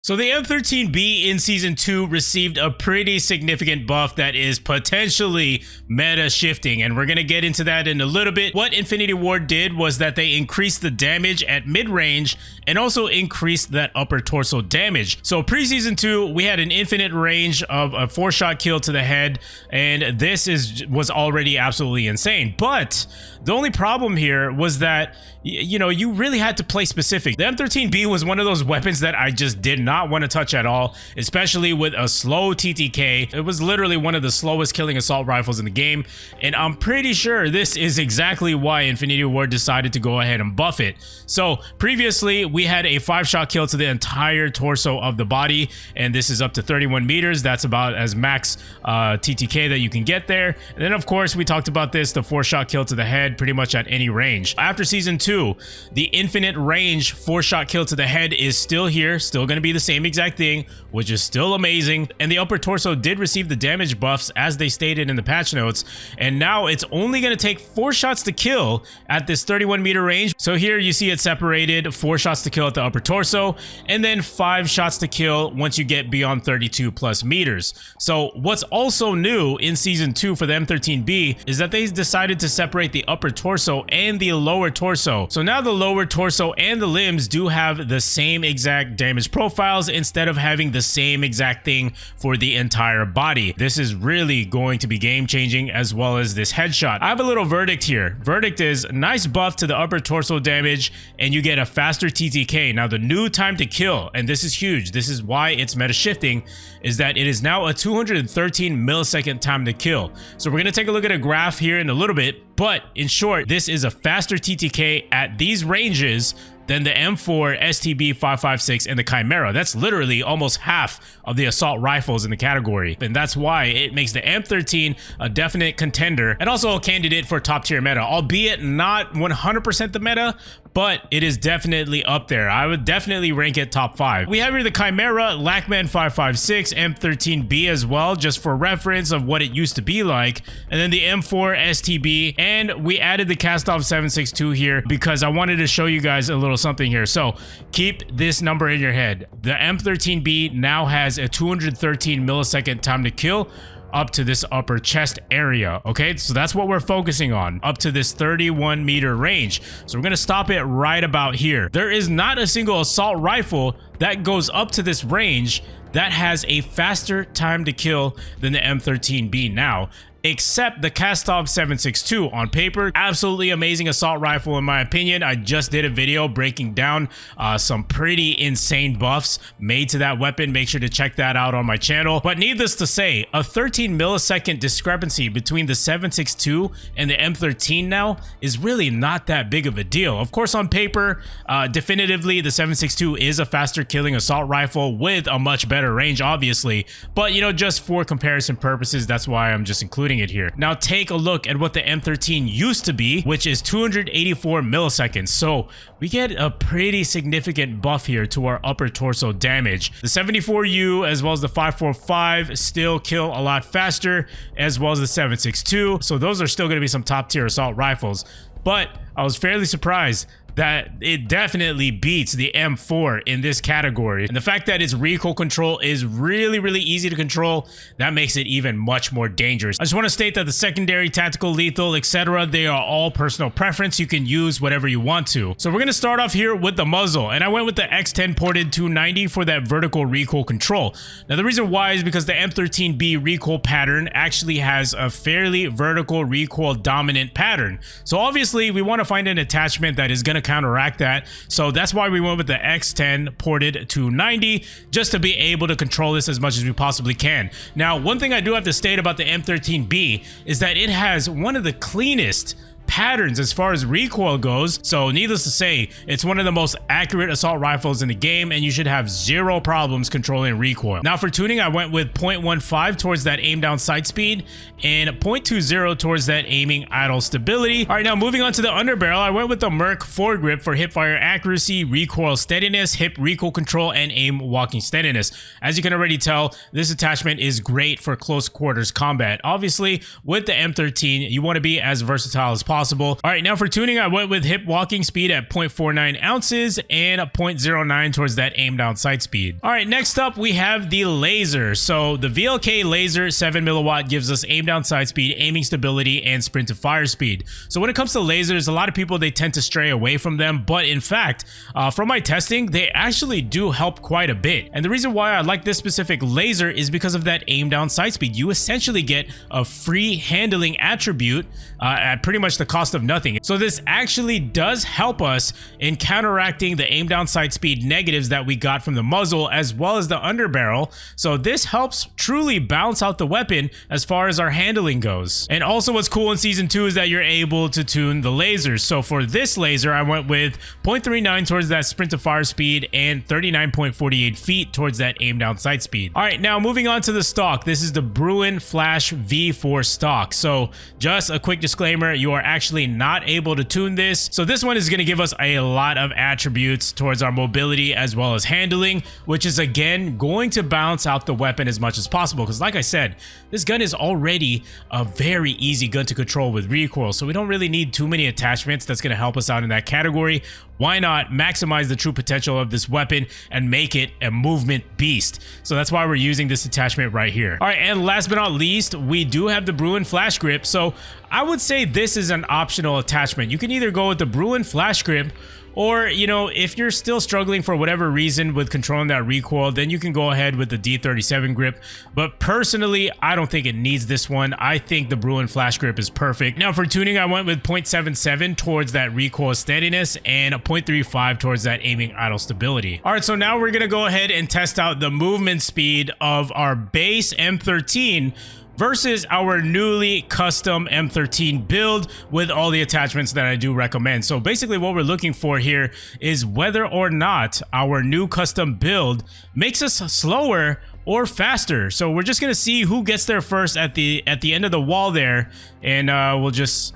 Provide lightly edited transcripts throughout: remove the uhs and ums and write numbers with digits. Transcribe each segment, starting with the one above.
So the M13B in Season 2 received a pretty significant buff that is potentially meta shifting, and we're going to get into that in a little bit. What Infinity Ward did was that they increased the damage at mid-range and also increased that upper torso damage. So pre-Season 2, we had an infinite range of a 4-shot kill to the head, and this was already absolutely insane. But the only problem here was that, you know, you really had to play specific. The M13B was one of those weapons that I just did not want to touch at all, especially with a slow TTK. It was literally one of the slowest killing assault rifles in the game, and I'm pretty sure this is exactly why Infinity Ward decided to go ahead and buff it. So previously, we had a 5-shot kill to the entire torso of the body, and this is up to 31 meters. That's about as max TTK that you can get there. And then, of course, we talked about this, the 4-shot kill to the head, pretty much at any range. After Season 2, the infinite range 4-shot kill to the head is still here, still going to be the same exact thing, which is still amazing. And the upper torso did receive the damage buffs as they stated in the patch notes, and now it's only going to take 4 shots to kill at this 31 meter range. So here you see it separated, 4 shots to kill at the upper torso, and then 5 shots to kill once you get beyond 32 plus meters. So what's also new in Season 2 for the M13B is that they decided to separate the upper torso and the lower torso. So now the lower torso and the limbs do have the same exact damage profiles instead of having the same exact thing for the entire body. This is really going to be game changing, as well as this headshot. I have a little verdict here. Verdict is nice buff to the upper torso damage, and you get a faster TTK. Now the new time to kill, and this is huge, this is why it's meta shifting, is that it is now a 213 millisecond time to kill. So we're going to take a look at a graph here in a little bit, but in short, this is a faster TTK at these ranges than the M4, STB556, and the Chimera. That's literally almost half of the assault rifles in the category. And that's why it makes the M13 a definite contender and also a candidate for top tier meta, albeit not 100% the meta, but it is definitely up there. I would definitely rank it top 5. We have here the Chimera, Lackman 556, M13B as well, just for reference of what it used to be like. And then the M4 STB, and we added the Cast-Off 762 here because I wanted to show you guys a little something here. So keep this number in your head. The M13B now has a 213 millisecond time to kill up to this upper chest area. Okay, so that's what we're focusing on, up to this 31 meter range. So we're gonna stop it right about here. There is not a single assault rifle that goes up to this range that has a faster time to kill than the M13B now, except the Cast-Off 762. On paper, absolutely amazing assault rifle in my opinion. I just did a video breaking down some pretty insane buffs made to that weapon. Make sure to check that out on my channel. But needless to say, a 13 millisecond discrepancy between the 762 and the M13 now is really not that big of a deal. Of course, on paper, definitively the 762 is a faster killing assault rifle with a much better range, obviously. But you know, just for comparison purposes, that's why I'm just including it here. Now take a look at what the M13 used to be, which is 284 milliseconds. So we get a pretty significant buff here to our upper torso damage. The 74U as well as the 545 still kill a lot faster, as well as the 762. So those are still going to be some top tier assault rifles. But I was fairly surprised that it definitely beats the M4 in this category. And the fact that its recoil control is really, really easy to control, that makes it even much more dangerous. I just want to state that the secondary, tactical, lethal, etc., they are all personal preference. You can use whatever you want to. So we're going to start off here with the muzzle, and I went with the X10 ported 290 for that vertical recoil control. Now the reason why is because the M13B recoil pattern actually has a fairly vertical recoil dominant pattern. So obviously we want to find an attachment that is going to counteract that. So that's why we went with the X10 ported 290, just to be able to control this as much as we possibly can. Now, one thing I do have to state about the M13B is that it has one of the cleanest patterns as far as recoil goes. So needless to say, it's one of the most accurate assault rifles in the game, and you should have zero problems controlling recoil. Now for tuning, I went with 0.15 towards that aim down sight speed and 0.20 towards that aiming idle stability. All right, now moving on to the underbarrel, I went with the Merc foregrip for hip fire accuracy, recoil steadiness, hip recoil control, and aim walking steadiness. As you can already tell, this attachment is great for close quarters combat. Obviously, with the M13, you want to be as versatile as possible. possible. All right, now for tuning, I went with hip walking speed at 0.49 ounces and a 0.09 towards that aim down sight speed. All right, next up we have the laser. So the VLK laser 7 milliwatt gives us aim down sight speed, aiming stability, and sprint to fire speed. So when it comes to lasers, a lot of people, they tend to stray away from them, but in fact, from my testing, they actually do help quite a bit. And the reason why I like this specific laser is because of that aim down sight speed. You essentially get a free handling attribute at pretty much the cost of nothing. So this actually does help us in counteracting the aim down sight speed negatives that we got from the muzzle as well as the underbarrel. So this helps truly balance out the weapon as far as our handling goes. And also what's cool in Season 2 is that you're able to tune the lasers. So for this laser, I went with 0.39 towards that sprint to fire speed and 39.48 feet towards that aim down sight speed. All right, now moving on to the stock. This is the Bruin Flash V4 stock. So just a quick disclaimer, you are actually not able to tune this. So this one is going to give us a lot of attributes towards our mobility as well as handling, which is again going to balance out the weapon as much as possible. Because like I said, this gun is already a very easy gun to control with recoil. So we don't really need too many attachments that's going to help us out in that category. Why not maximize the true potential of this weapon and make it a movement beast? So that's why we're using this attachment right here. All right, and last but not least, we do have the Bruin Flash Grip. So I would say this is an optional attachment. You can either go with the Bruin Flash Grip, or, you know, if you're still struggling for whatever reason with controlling that recoil, then you can go ahead with the D37 grip. But personally, I don't think it needs this one. I think the Bruin Flash Grip is perfect. Now for tuning, I went with 0.77 towards that recoil steadiness and a 0.35 towards that aiming idle stability. All right, so now we're going to go ahead and test out the movement speed of our base M13 versus our newly custom M13 build with all the attachments that I do recommend. So basically what we're looking for here is whether or not our new custom build makes us slower or faster. So we're just gonna see who gets there first at the end of the wall there, and we'll just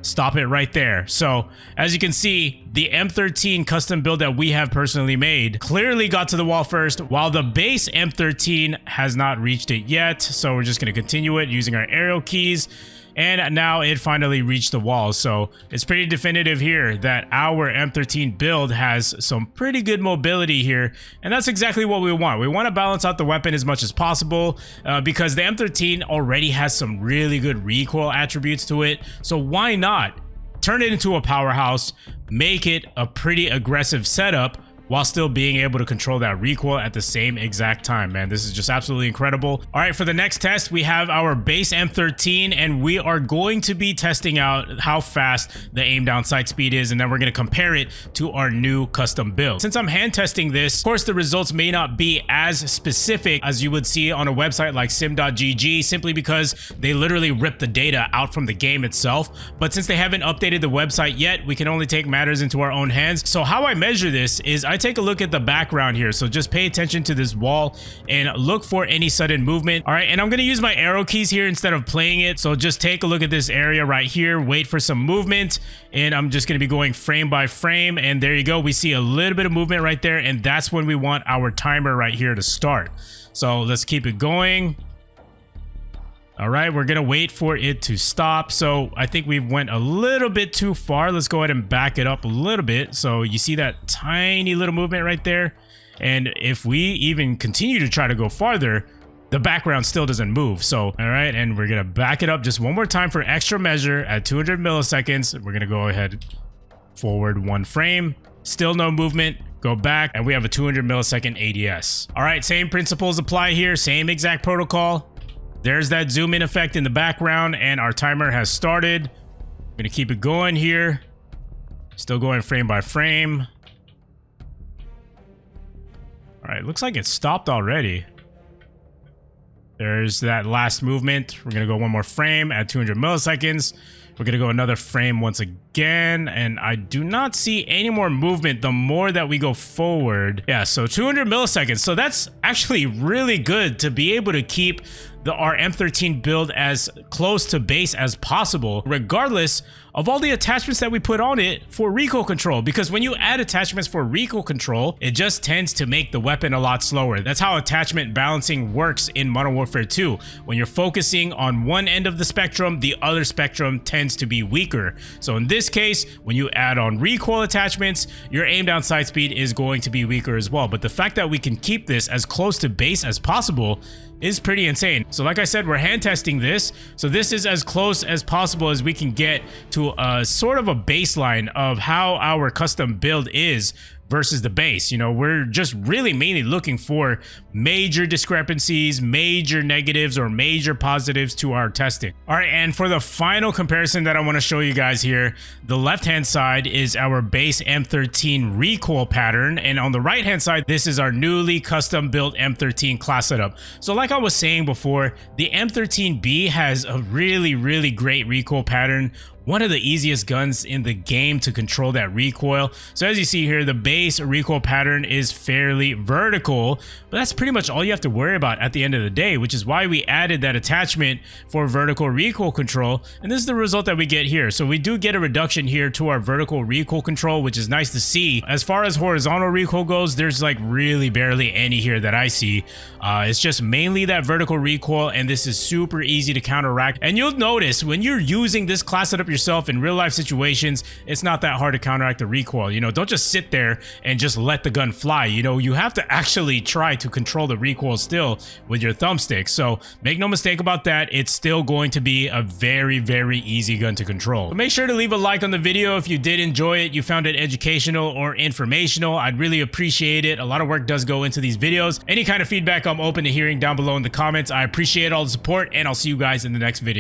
stop it right there. So as you can see, the M13 custom build that we have personally made clearly got to the wall first, while the base M13 has not reached it yet. So we're just going to continue it using our arrow keys, and now it finally reached the wall. So it's pretty definitive here that our M13 build has some pretty good mobility here, and that's exactly what we want. We want to balance out the weapon as much as possible because the M13 already has some really good recoil attributes to it. So why not turn it into a powerhouse, make it a pretty aggressive setup while still being able to control that recoil at the same exact time, man. This is just absolutely incredible. All right, for the next test, we have our base M13, and we are going to be testing out how fast the aim down sight speed is, and then we're gonna compare it to our new custom build. Since I'm hand testing this, of course, the results may not be as specific as you would see on a website like sim.gg, simply because they literally rip the data out from the game itself. But since they haven't updated the website yet, we can only take matters into our own hands. So how I measure this is I take a look at the background here. So just pay attention to this wall and look for any sudden movement. All right, and I'm going to use my arrow keys here instead of playing it. So just take a look at this area right here, wait for some movement, and I'm just going to be going frame by frame, and there you go. We see a little bit of movement right there, and that's when we want our timer right here to start. So let's keep it going. All right, we're gonna wait for it to stop. So I think we went a little bit too far. Let's go ahead and back it up a little bit. So you see that tiny little movement right there? And if we even continue to try to go farther, the background still doesn't move. So, all right, and we're gonna back it up just one more time for extra measure at 200 milliseconds. We're gonna go ahead, forward one frame, still no movement. Go back, and we have a 200 millisecond ADS. All right, same principles apply here, same exact protocol. There's that zoom in effect in the background, and our timer has started. I'm gonna keep it going here. Still going frame by frame. All right, looks like it stopped already. There's that last movement. We're gonna go one more frame at 200 milliseconds. We're gonna go another frame once again, and I do not see any more movement the more that we go forward. Yeah, so 200 milliseconds. So that's actually really good to be able to keep our M13 build as close to base as possible, regardless of all the attachments that we put on it for recoil control. Because when you add attachments for recoil control, it just tends to make the weapon a lot slower. That's how attachment balancing works in Modern Warfare 2. When you're focusing on one end of the spectrum, the other spectrum tends tends to be weaker. So in this case, when you add on recoil attachments, your aim down sight speed is going to be weaker as well. But the fact that we can keep this as close to base as possible is pretty insane. So like I said, we're hand testing this. So this is as close as possible as we can get to a sort of a baseline of how our custom build is versus the base. You know, we're just really mainly looking for major discrepancies, major negatives, or major positives to our testing. All right, and for the final comparison that I want to show you guys here, the left-hand side is our base M13 recoil pattern, and on the right-hand side, this is our newly custom-built M13 class setup. So like I was saying before, the M13B has a really great recoil pattern, one of the easiest guns in the game to control that recoil. So as you see here, the base recoil pattern is fairly vertical, but that's pretty much all you have to worry about at the end of the day, which is why we added that attachment for vertical recoil control. And this is the result that we get here. So we do get a reduction here to our vertical recoil control, which is nice to see. As far as horizontal recoil goes, there's like really barely any here that I see. It's just mainly that vertical recoil, and this is super easy to counteract. And you'll notice when you're using this class setup yourself in real life situations, it's not that hard to counteract the recoil. You know, don't just sit there and just let the gun fly. You know, you have to actually try to control the recoil still with your thumbstick. So make no mistake about that, it's still going to be a very easy gun to control. But make sure to leave a like on the video if you did enjoy it, you found it educational or informational. I'd really appreciate it. A lot of work does go into these videos. Any kind of feedback I'm open to hearing down below in the comments. I appreciate all the support, and I'll see you guys in the next video.